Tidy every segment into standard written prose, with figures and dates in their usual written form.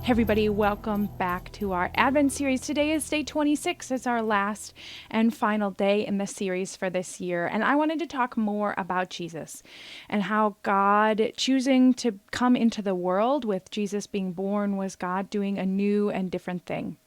Hey everybody, welcome back to our Advent series. Today is day 26. It's our last and final day in the series for this year. And I wanted to talk more about Jesus and how God choosing to come into the world with Jesus being born was God doing a new and different thing.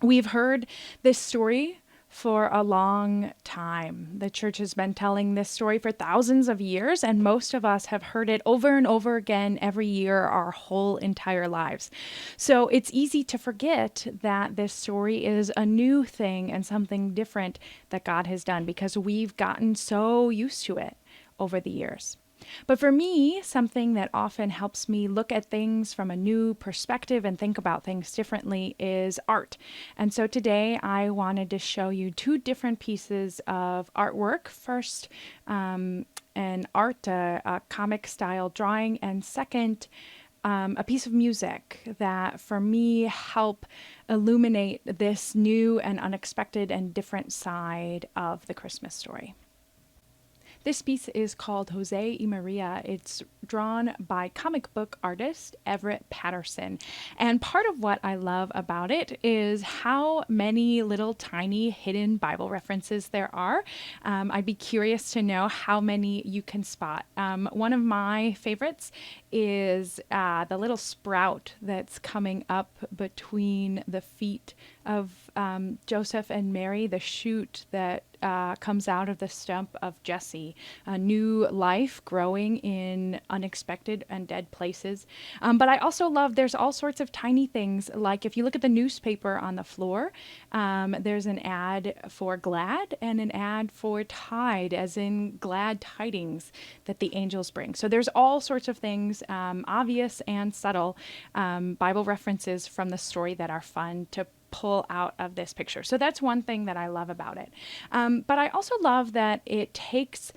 We've heard this story for a long time. The church has been telling this story for thousands of years, and most of us have heard it over and over again every year our whole entire lives. So it's easy to forget that this story is a new thing and something different that God has done because we've gotten so used to it over the years. But for me, something that often helps me look at things from a new perspective and think about things differently is art. And so today I wanted to show you two different pieces of artwork. First, an art, a comic style drawing, and second, a piece of music that for me help illuminate this new and unexpected and different side of the Christmas story. This piece is called Jose y Maria. It's drawn by comic book artist Everett Patterson. And part of what I love about it is how many little tiny hidden Bible references there are. I'd be curious to know how many you can spot. One of my favorites is the little sprout that's coming up between the feet of Joseph and Mary, the shoot that comes out of the stump of Jesse, a new life growing in unexpected and dead places. But I also love there's all sorts of tiny things, like if you look at the newspaper on the floor, there's an ad for Glad and an ad for Tide, as in glad tidings that the angels bring. So there's all sorts of things, obvious and subtle, Bible references from the story that are fun to pull out of this picture. So that's one thing that I love about it. But I also love that it takes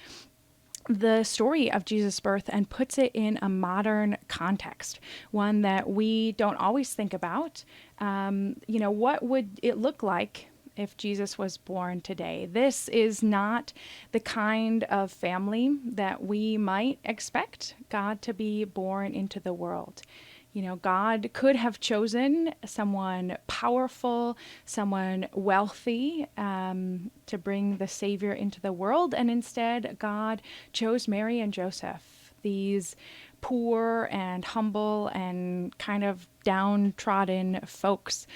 the story of Jesus' birth and puts it in a modern context, one that we don't always think about. What would it look like if Jesus was born today? This is not the kind of family that we might expect God to be born into the world. God could have chosen someone powerful, someone wealthy to bring the Savior into the world. And instead, God chose Mary and Joseph, these poor and humble and kind of downtrodden folks,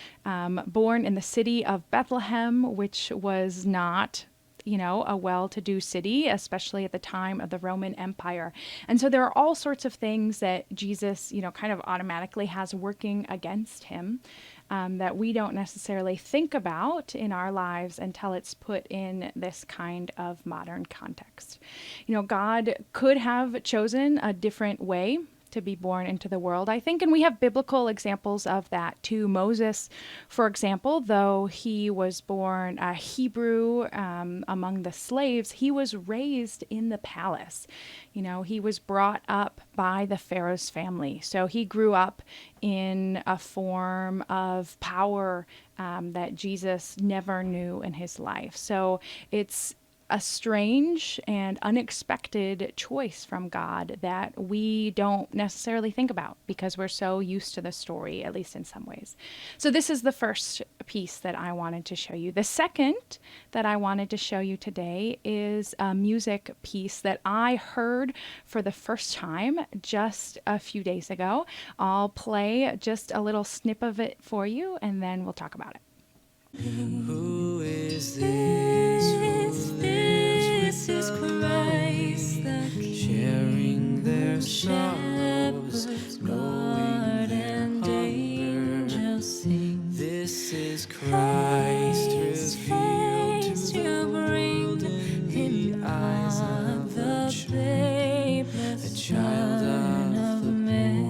born in the city of Bethlehem, which was not a well-to-do city, especially at the time of the Roman Empire. And so there are all sorts of things that Jesus, kind of automatically has working against him that we don't necessarily think about in our lives until it's put in this kind of modern context. God could have chosen a different way to be born into the world, I think. And we have biblical examples of that too. Moses, for example, though he was born a Hebrew among the slaves, he was raised in the palace. He was brought up by the Pharaoh's family. So he grew up in a form of power that Jesus never knew in his life. So it's a strange and unexpected choice from God that we don't necessarily think about because we're so used to the story, at least in some ways. So this is the first piece that I wanted to show you. The second that I wanted to show you today is a music piece that I heard for the first time just a few days ago. I'll play just a little snip of it for you, and then we'll talk about it. Who is this? This is Christ the King, sharing their sorrows, knowing their hunger. This is Christ revealed to the world in the eyes of the babe, a child of Mary.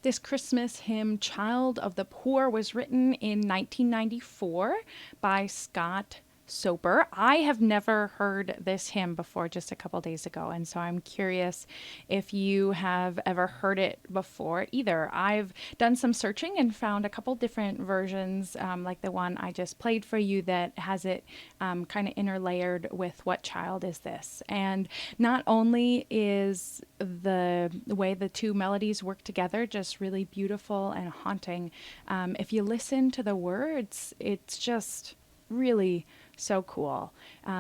This Christmas hymn, Child of the Poor, was written in 1994 by Scott sober. I have never heard this hymn before just a couple days ago, and so I'm curious if you have ever heard it before either. I've done some searching and found a couple different versions, like the one I just played for you, that has it kind of interlayered with What Child Is This? And not only is the way the two melodies work together just really beautiful and haunting, if you listen to the words, it's just really so cool.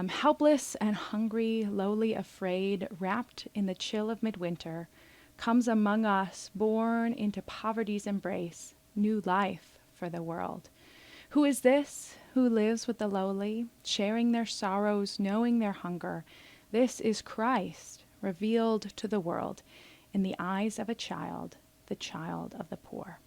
Helpless and hungry, lowly, afraid, wrapped in the chill of midwinter, comes among us, born into poverty's embrace, new life for the world. Who is this who lives with the lowly, sharing their sorrows, knowing their hunger? This is Christ, revealed to the world in the eyes of a child, the child of the poor.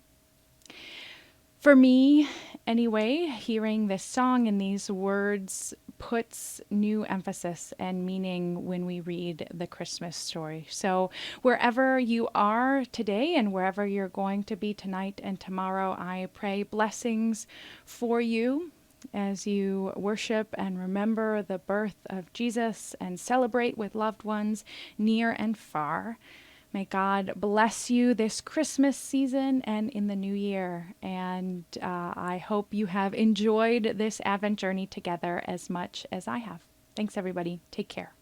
For me, anyway, hearing this song and these words puts new emphasis and meaning when we read the Christmas story. So, wherever you are today and wherever you're going to be tonight and tomorrow, I pray blessings for you as you worship and remember the birth of Jesus and celebrate with loved ones near and far. May God bless you this Christmas season and in the new year. And I hope you have enjoyed this Advent journey together as much as I have. Thanks, everybody. Take care.